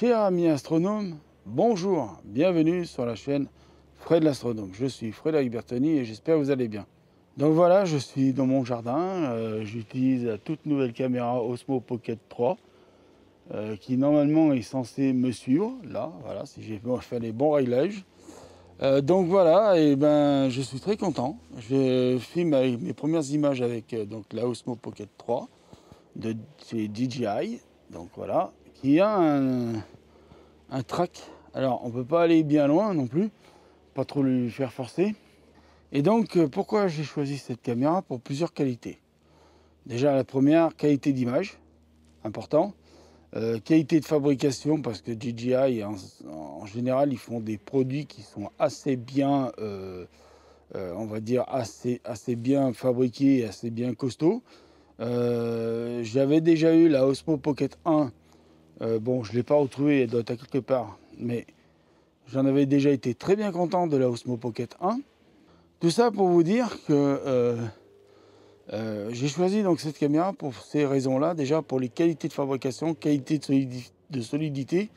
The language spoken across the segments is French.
Chers amis astronomes, bonjour, bienvenue sur la chaîne Fred l'astronome. Je suis Frédéric Bertoni et j'espère que vous allez bien. Donc voilà, je suis dans mon jardin, j'utilise la toute nouvelle caméra Osmo Pocket 3 qui normalement est censée me suivre, là, voilà, si j'ai fait les bons réglages. Donc voilà, et ben je suis très content. Je filme avec mes premières images avec donc la Osmo Pocket 3 de chez DJI, donc voilà, qui a un track. Alors on peut pas aller bien loin non plus, pas trop lui faire forcer. Et donc pourquoi j'ai choisi cette caméra? Pour plusieurs qualités. Déjà la première, qualité d'image, important. Qualité de fabrication, parce que DJI en général ils font des produits qui sont assez bien, on va dire assez bien fabriqués, assez bien costauds. J'avais déjà eu la Osmo Pocket 1. Bon, je ne l'ai pas retrouvée, elle doit être quelque part, mais j'en avais déjà été très bien content de la Osmo Pocket 1. Tout ça pour vous dire que j'ai choisi donc cette caméra pour ces raisons-là. Déjà pour les qualités de fabrication, qualité de solidité,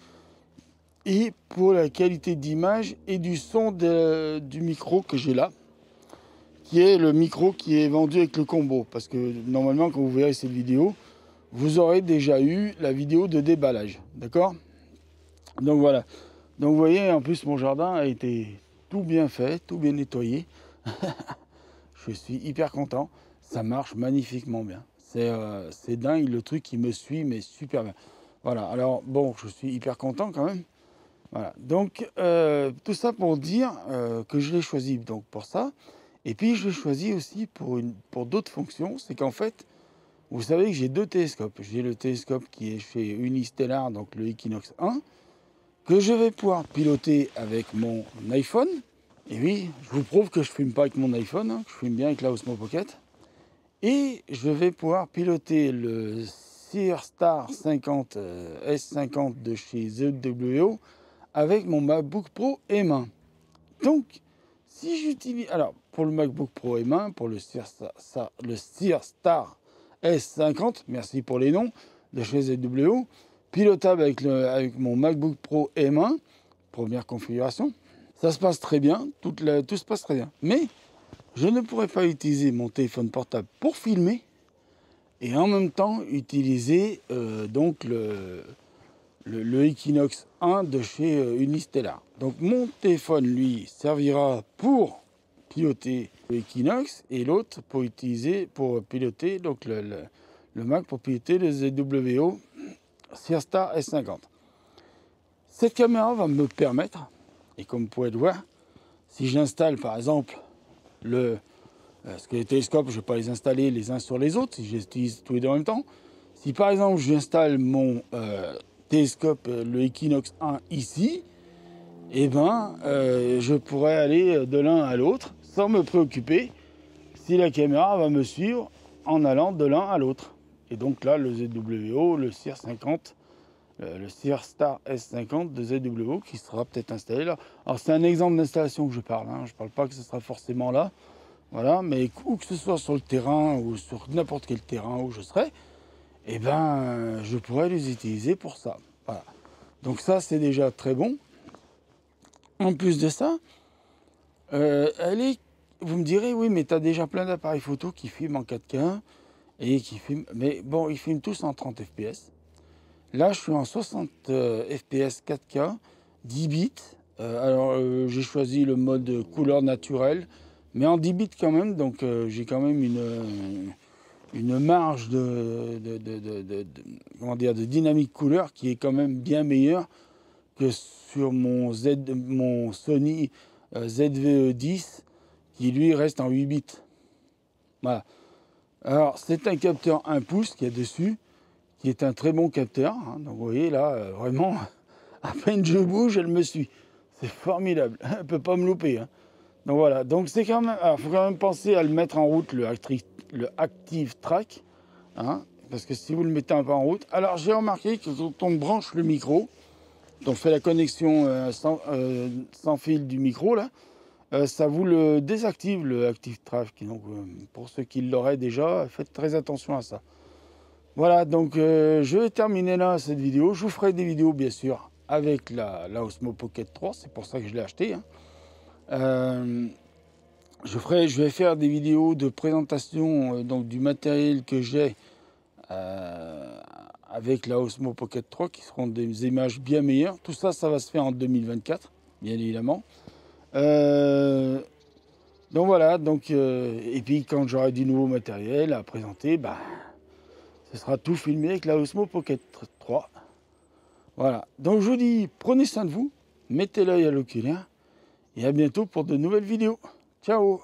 et pour la qualité d'image et du son du micro que j'ai là, qui est le micro qui est vendu avec le combo. Parce que normalement, quand vous verrez cette vidéo, vous aurez déjà eu la vidéo de déballage, d'accord? Donc voilà. Donc vous voyez, en plus mon jardin a été tout bien fait, tout bien nettoyé. Je suis hyper content, ça marche magnifiquement bien. C'est dingue, le truc qui me suit, mais super bien. Voilà, alors bon, je suis hyper content quand même. Voilà, donc tout ça pour dire que je l'ai choisi donc pour ça. Et puis je l'ai choisi aussi pour d'autres fonctions. C'est qu'en fait, vous savez que j'ai deux télescopes. J'ai le télescope qui est chez Unistellar, donc le Equinox 1, que je vais pouvoir piloter avec mon iPhone. Et oui, je vous prouve que je ne filme pas avec mon iPhone, hein, que je filme bien avec la Osmo Pocket. Et je vais pouvoir piloter le Searstar 50 S50 de chez ZWO avec mon MacBook Pro M1. Donc, si j'utilise... Alors, pour le MacBook Pro M1, pour le Searstar S50, merci pour les noms, de chez ZWO, pilotable avec mon MacBook Pro M1, première configuration, ça se passe très bien, tout se passe très bien. Mais je ne pourrais pas utiliser mon téléphone portable pour filmer et en même temps utiliser donc le Equinox 1 de chez Unistellar. Donc mon téléphone, lui, servira pour piloter le Equinox et l'autre pour piloter donc le Mac pour piloter le ZWO Searstar S50. Cette caméra va me permettre, et comme vous pouvez le voir, si j'installe par exemple parce que les télescopes, je ne vais pas les installer les uns sur les autres, si j'utilise tous les deux en même temps. Si par exemple j'installe mon télescope, le Equinox 1 ici, eh ben, je pourrais aller de l'un à l'autre sans me préoccuper si la caméra va me suivre en allant de l'un à l'autre. Et donc là, le ZWO, le CR50, le Searstar S50 de ZWO qui sera peut-être installé là. Alors c'est un exemple d'installation que je parle, hein. Je ne parle pas que ce sera forcément là. Voilà, mais où que ce soit sur le terrain ou sur n'importe quel terrain où je serai, eh ben, je pourrais les utiliser pour ça. Voilà. Donc ça, c'est déjà très bon. En plus de ça, vous me direz, oui, mais tu as déjà plein d'appareils photo qui filment en 4K et qui filment, mais bon, ils filment tous en 30 fps. Là, je suis en 60 fps 4K, 10 bits. J'ai choisi le mode couleur naturelle, mais en 10 bits quand même, donc j'ai quand même une marge comment dire, de dynamique couleur qui est quand même bien meilleure que sur mon Sony ZV-E10 qui lui reste en 8 bits. Voilà. Alors c'est un capteur 1 pouce qui est dessus, qui est un très bon capteur, hein. Donc vous voyez là, vraiment, à peine je bouge, elle me suit. C'est formidable, elle ne peut pas me louper, hein. Donc voilà, donc c'est quand même, alors faut quand même penser à le mettre en route, le Active Track, hein, parce que si vous le mettez un peu en route, alors j'ai remarqué que quand on branche le micro, on fait la connexion sans fil du micro là, ça vous le désactive le Active Track. Donc pour ceux qui l'auraient déjà, faites très attention à ça. Voilà, donc je vais terminer là cette vidéo. Je vous ferai des vidéos bien sûr avec la Osmo Pocket 3, c'est pour ça que je l'ai acheté. Hein. Je vais faire des vidéos de présentation donc, du matériel que j'ai avec la Osmo Pocket 3 qui seront des images bien meilleures. Tout ça, ça va se faire en 2024, bien évidemment. Donc voilà, et puis quand j'aurai du nouveau matériel à présenter, bah, ce sera tout filmé avec la Osmo Pocket 3. Voilà, donc je vous dis, prenez soin de vous, mettez l'œil à l'oculaire et à bientôt pour de nouvelles vidéos. Ciao!